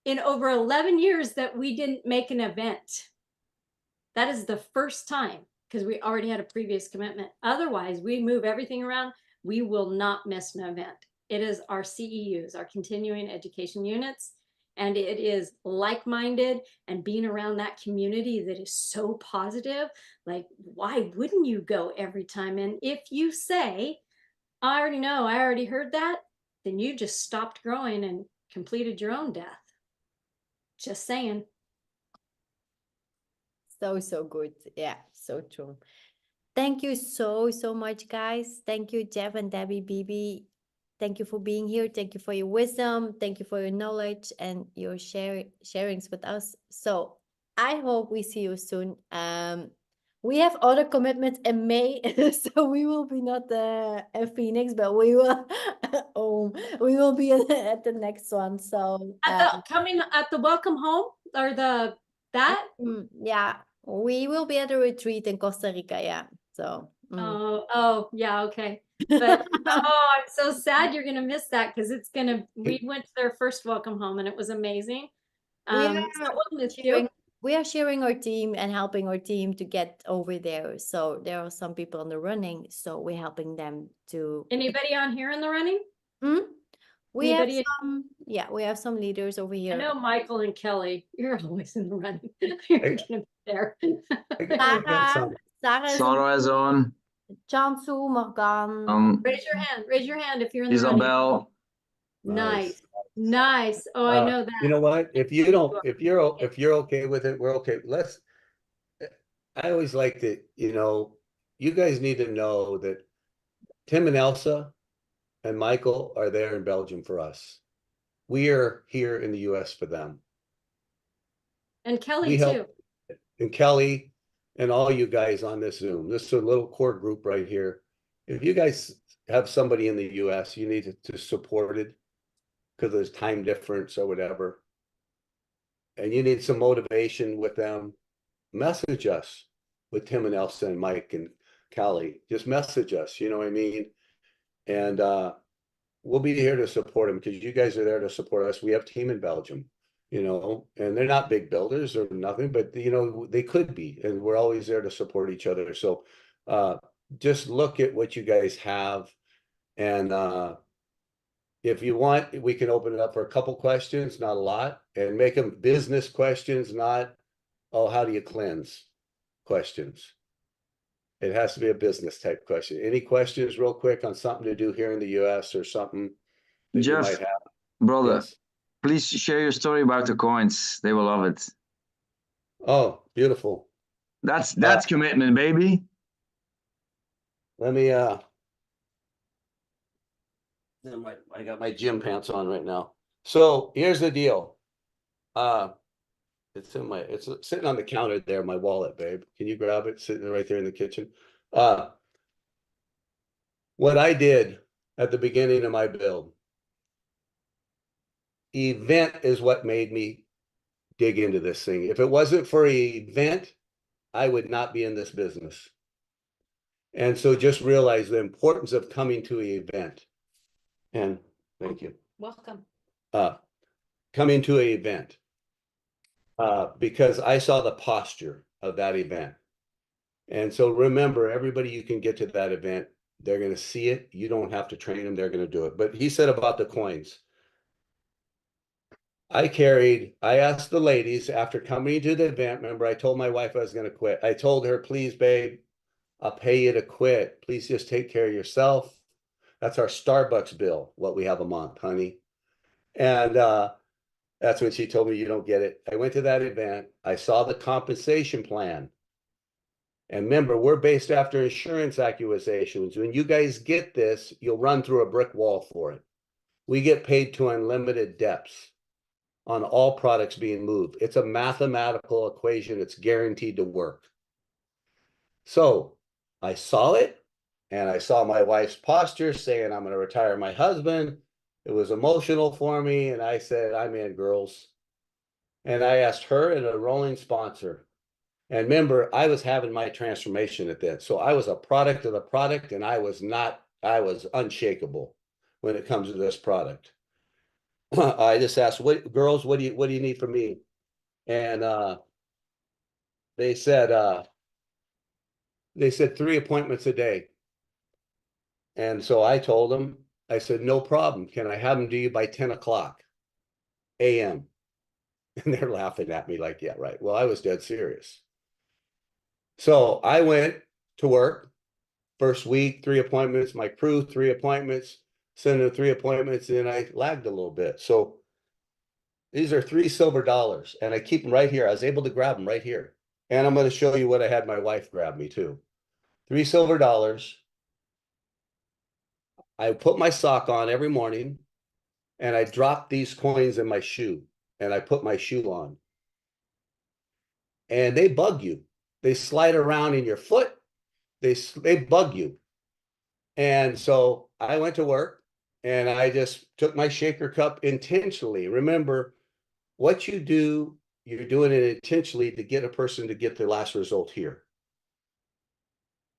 in over 11 years that we didn't make an event. That is the first time, because we already had a previous commitment. Otherwise, we move everything around. We will not miss an event. It is our CEUs, our continuing education units, and it is like-minded and being around that community that is so positive. Like, why wouldn't you go every time? And if you say, I already know, I already heard that, then you just stopped growing and completed your own death. Just saying. So good. Yeah, so true. Thank you so much, guys. Thank you, Jeff and Debbie, Bibi. Thank you for being here. Thank you for your wisdom. Thank you for your knowledge and your sharings with us. So I hope we see you soon. We have other commitments in May, so we will be not at Phoenix, but we will we will be at the next one. So Coming at the welcome home or that? yeah, we will be at a retreat in Costa Rica. Yeah. So. Oh, yeah, okay. But I'm so sad you're gonna miss that, because we went to their first welcome home and it was amazing. We are sharing our team and helping our team to get over there. So there are some people in the running, so we're helping them to. Anybody on here in the running? We have some leaders over here. I know Michael and Kelly, you're always in the running. You're gonna be there. I got some. Sarah is on. Jansu, Morgan. Raise your hand if you're in the running. Isabel. Nice, nice. Oh, I know You that. know what? If you don't, if you're okay with it, we're okay. I always like to, you guys need to know that Tim and Elsa and Michael are there in Belgium for us. We are here in the US for them. And Kelly We help, too. and Kelly and all you guys on this Zoom. This is a little core group right here. If you guys have somebody in the US, you need to support it because there's time difference or whatever. And you need some motivation with them. Message us with Tim and Elsa and Mike and Kelly. Just message us, you know what I mean? And we'll be here to support them because you guys are there to support us. We have team in Belgium, and they're not big builders or nothing, but they could be, and we're always there to support each other. So just look at what you guys have, and if you want, we can open it up for a couple questions, not a lot, and make them business questions, not, oh, how do you cleanse questions. It has to be a business type question. Any questions real quick on something to do here in the US or something that you Jeff, might have? brother, Yes. please share your story about the coins. They will love it. Oh, beautiful. That's commitment, baby. Let me I got my gym pants on right now. So here's the deal. It's sitting on the counter there, my wallet, babe. Can you grab it? Sitting right there in the kitchen. What I did at the beginning of my build, event is what made me dig into this thing. If it wasn't for an event, I would not be in this business. And so just realize the importance of coming to an event. And thank you. Welcome. Coming to an event. Because I saw the posture of that event. And so remember, everybody you can get to that event, they're going to see it. You don't have to train them. They're going to do it. But he said about the coins. I asked the ladies after coming to the event, remember, I told my wife I was going to quit. I told her, please, babe, I'll pay you to quit. Please just take care of yourself. That's our Starbucks bill, what we have a month, honey. And that's when she told me, you don't get it. I went to that event. I saw the compensation plan. And remember, we're based after insurance accusations. When you guys get this, you'll run through a brick wall for it. We get paid to unlimited depths on all products being moved. It's a mathematical equation. It's guaranteed to work. So I saw it, and I saw my wife's posture saying, I'm going to retire my husband. It was emotional for me. And I said, I'm in, girls. And I asked her and a rolling sponsor. And remember, I was having my transformation at that. So I was a product of the product, and I was unshakable when it comes to this product. I just asked, girls, what do you need from me? And they said 3 appointments a day. And so I told them, I said, no problem. Can I have them to you by 10 o'clock a.m.? And they're laughing at me like, yeah, right. Well, I was dead serious. So I went to work. First week, 3 appointments. My crew, 3 appointments. Send them 3 appointments, and I lagged a little bit. So these are 3 silver dollars, and I keep them right here. I was able to grab them right here. And I'm going to show you what I had my wife grab me too. 3 silver dollars. I put my sock on every morning, and I drop these coins in my shoe, and I put my shoe on. And they bug you. They slide around in your foot. They bug you. And so I went to work, and I just took my shaker cup intentionally. Remember, what you do, you're doing it intentionally to get a person to get their last result here.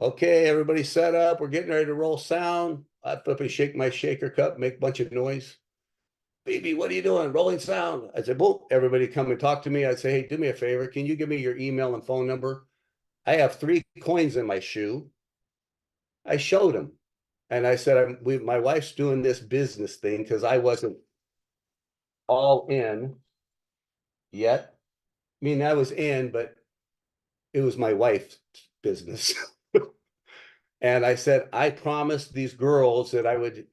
Okay, everybody set up. We're getting ready to roll sound. I flip and shake my shaker cup, make a bunch of noise. Baby, what are you doing? Rolling sound. I said, boom, everybody come and talk to me. I'd say, hey, do me a favor. Can you give me your email and phone number? I have 3 coins in my shoe. I showed him. And I said, my wife's doing this business thing because I wasn't all in yet. I mean, I was in, but it was my wife's business. And I said, I promised these girls that I would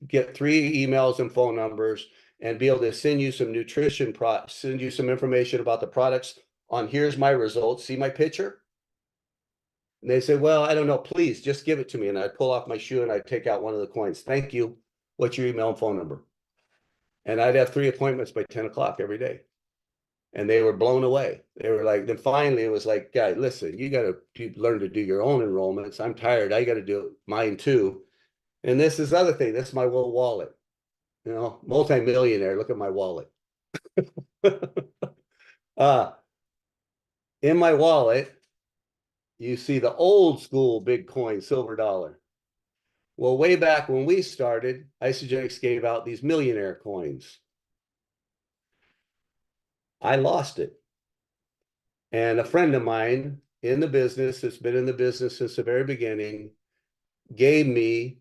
get 3 emails and phone numbers and be able to send you some send you some information about the products on here's my results. See my picture? And they said, well, I don't know, please just give it to me. And I'd pull off my shoe and I'd take out one of the coins. Thank you. What's your email and phone number? And I'd have 3 appointments by 10 o'clock every day. And they were blown away. They were like, then finally it was like, guy, listen, you got to learn to do your own enrollments. I'm tired. I got to do mine too. And this is the other thing. This is my little wallet. You know, multi-millionaire. Look at my wallet. In my wallet, you see the old school Bitcoin silver dollar. Well, way back when we started, Isagenix gave out these millionaire coins. I lost it. And a friend of mine in the business, that's been in the business since the very beginning, gave me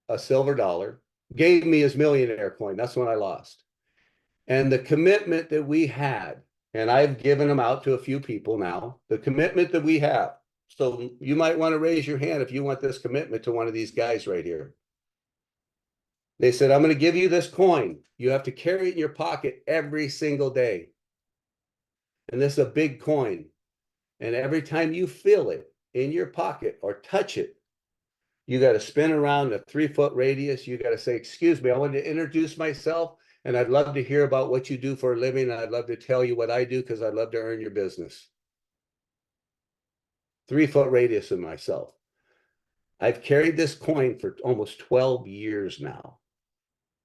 a silver dollar, gave me his millionaire coin. That's when I lost. And the commitment that we had, and I've given them out to a few people now, the commitment that we have. So you might want to raise your hand if you want this commitment to one of these guys right here. They said, I'm going to give you this coin. You have to carry it in your pocket every single day. And this is a big coin. And every time you feel it in your pocket or touch it, you got to spin around a 3-foot radius. You got to say, excuse me, I wanted to introduce myself. And I'd love to hear about what you do for a living. And I'd love to tell you what I do because I'd love to earn your business. 3-foot radius of myself. I've carried this coin for almost 12 years now.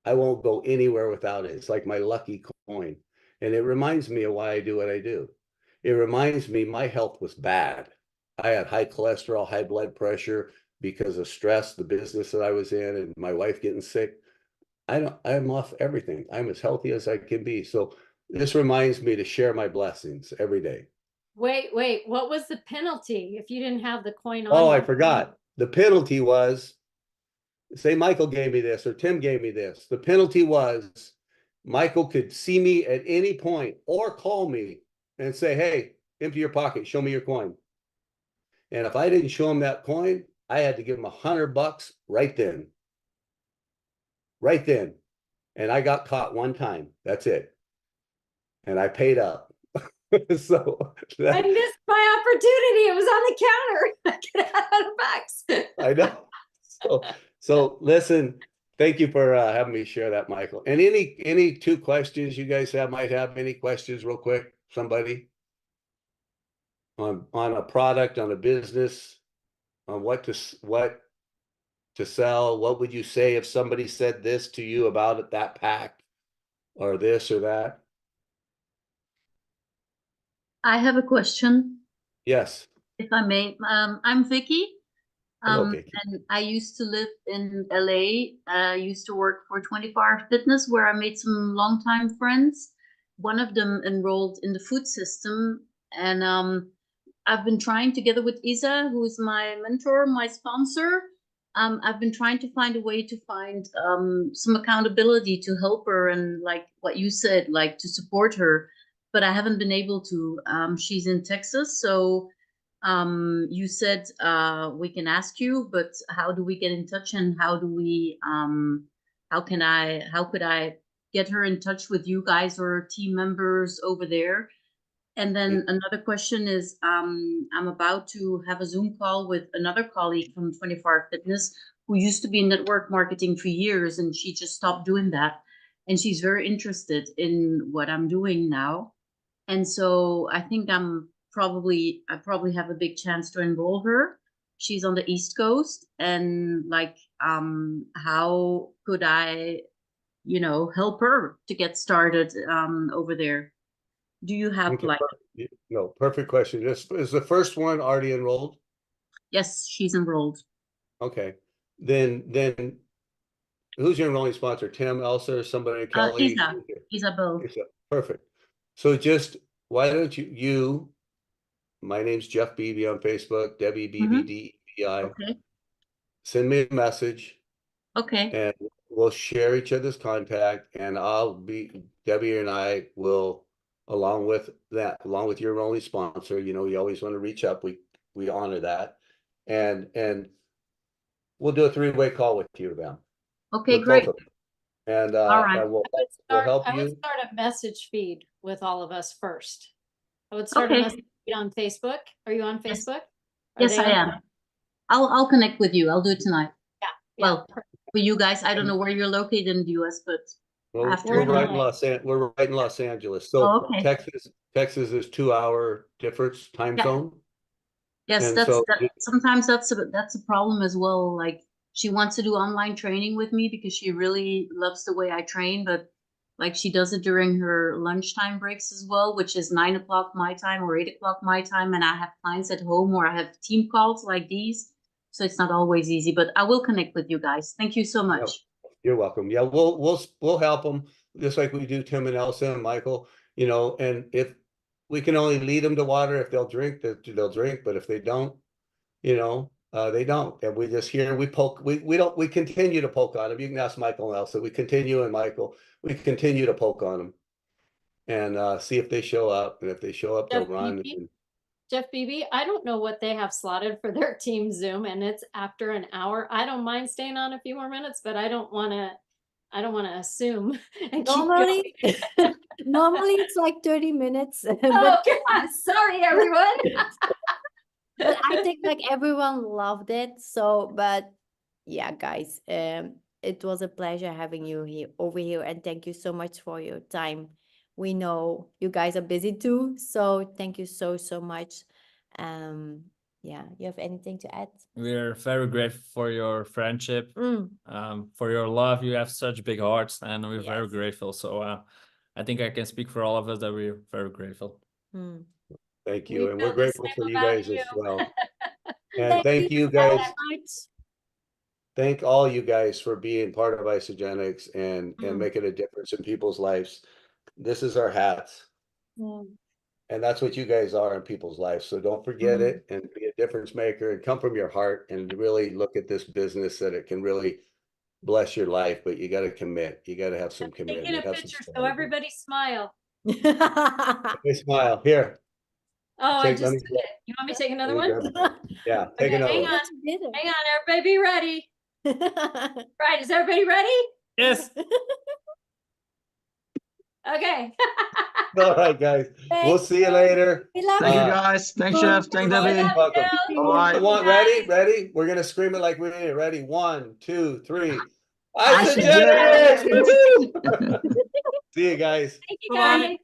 I won't go anywhere without it. It's like my lucky coin. And it reminds me of why I do what I do. It reminds me my health was bad. I had high cholesterol, high blood pressure because of stress, the business that I was in, and my wife getting sick. I'm off everything. I'm as healthy as I can be. So this reminds me to share my blessings every day. Wait, what was the penalty if you didn't have the coin on? Oh, you? I forgot. The penalty was, say Michael gave me this or Tim gave me this. The penalty was Michael could see me at any point or call me and say, hey, empty your pocket, show me your coin. And if I didn't show him that coin, I had to give him $100 right then. Right then. And I got caught one time. That's it. And I paid up. So I missed my opportunity. It was on the counter. I get $100. I know. So listen, thank you for having me share that, Michael. And any 2 questions you guys might have any questions real quick, somebody on a product, on a business, on what to sell. What would you say if somebody said this to you about it, that pack or this or that? I have a question, Yes. if I may. I'm Vicky. Hello, Vicky. And I used to live in LA. I used to work for 24-Hour Fitness, where I made some longtime friends. One of them enrolled in the food system, and I've been trying, together with Isa, who is my mentor, my sponsor. I've been trying to find a way to find some accountability to help her, and like what you said, like to support her. But I haven't been able to. She's in Texas, so you said we can ask you, but how do we get in touch, and how do we how could I get her in touch with you guys or team members over there? And then another question is, I'm about to have a Zoom call with another colleague from 24-Hour Fitness who used to be in network marketing for years, and she just stopped doing that. And she's very interested in what I'm doing now. And so I think I probably have a big chance to enroll her. She's on the East Coast, and like, how could I, help her to get started over there? Do you have Okay, like? No, perfect question. Is the first one already enrolled? Yes, she's enrolled. Okay, then who's your enrolling sponsor? Tim, Elsa, or somebody? Kelly? Isabel. Perfect. So just why don't you? My name's Jeff Beebe on Facebook. Debbie BBDEI. Okay. Send me a message. Okay. And we'll share each other's contact, and Debbie and I will, along with your only sponsor, you always want to reach up. We honor that. And we'll do a three-way call with you then. Okay, with both great. of them. And, All right. and we'll I would help start, I would you. start a message feed with all of us first. I would start a Okay. message feed on Facebook. Are you on Yes. Facebook? Are Yes, they I on- am. I'll connect with you. I'll do it tonight. Yeah. Well, perfect. for you guys, I don't know where you're located in the US, but We're, after we're the- right in we're right in Los Angeles. So Oh, okay. Texas is 2 hour difference time Yeah. zone. yes, And that's so that, sometimes that's a problem as well. Like she wants to do online training with me because she really loves the way I train, but like she does it during her lunchtime breaks as well, which is 9 o'clock my time or 8 o'clock my time, and I have clients at home or I have team calls like these. So it's not always easy, but I will connect with you guys. Thank you so much. You're welcome. Yeah, we'll help them just like we do Tim and Elsa and Michael, you know, and if we can only lead them to water, if they'll drink, they'll drink, but if they don't, you know, they don't. And we just here, we continue to poke on them. You can ask Michael and Elsa. We continue, and Michael, we continue to poke on them and see if they show up. And if they show up, they'll Jeff run. Beebe? And Jeff Beebe, I don't know what they have slotted for their team Zoom, and it's after an hour. I don't mind staying on a few more minutes, but I don't want to assume and keep Normally, going. normally it's like 30 minutes, Oh, but God, sorry, everyone. but I think like everyone loved it. So, but yeah, guys, it was a pleasure having you here over here, and thank you so much for your time. We know you guys are busy too, so thank you so much. Yeah, you have anything to add? We're very grateful for your friendship, Mm, for your love. You have such big hearts, and we're very Yes. grateful. So I think I can speak for all of us that we're very grateful. mm. thank We you. And feel we're the grateful same for you about guys as you. well. And thank you guys. so much. Thank all you guys for being part of Isogenics and Mm. making a difference in people's lives. This is our hats, Mm. and that's what you guys are in people's lives. So don't forget Mm. it and be a difference maker and come from your heart and really look at this business that it can really bless your life. But you got to commit. You got to have some Taking a commitment. Have some picture so strategy. everybody smile. Hey, smile here. Oh, I Take- let just me did it. You want me to take another let me one? grab- Yeah, take Okay, another hang one. on. Hang on, everybody be ready. Right, is everybody ready? Yes. Okay. All right, guys. We'll see you later. We love Thank you Uh, guys. Thanks, Cool. Jeff. Thanks, Bye-bye. Debbie. Welcome. Bye-bye. One, ready? We're gonna scream it like we mean it. Ready? 1, 2, 3. Isogenics! Isogenics! Woo-hoo! See you guys. Thank you, Bye-bye. guys.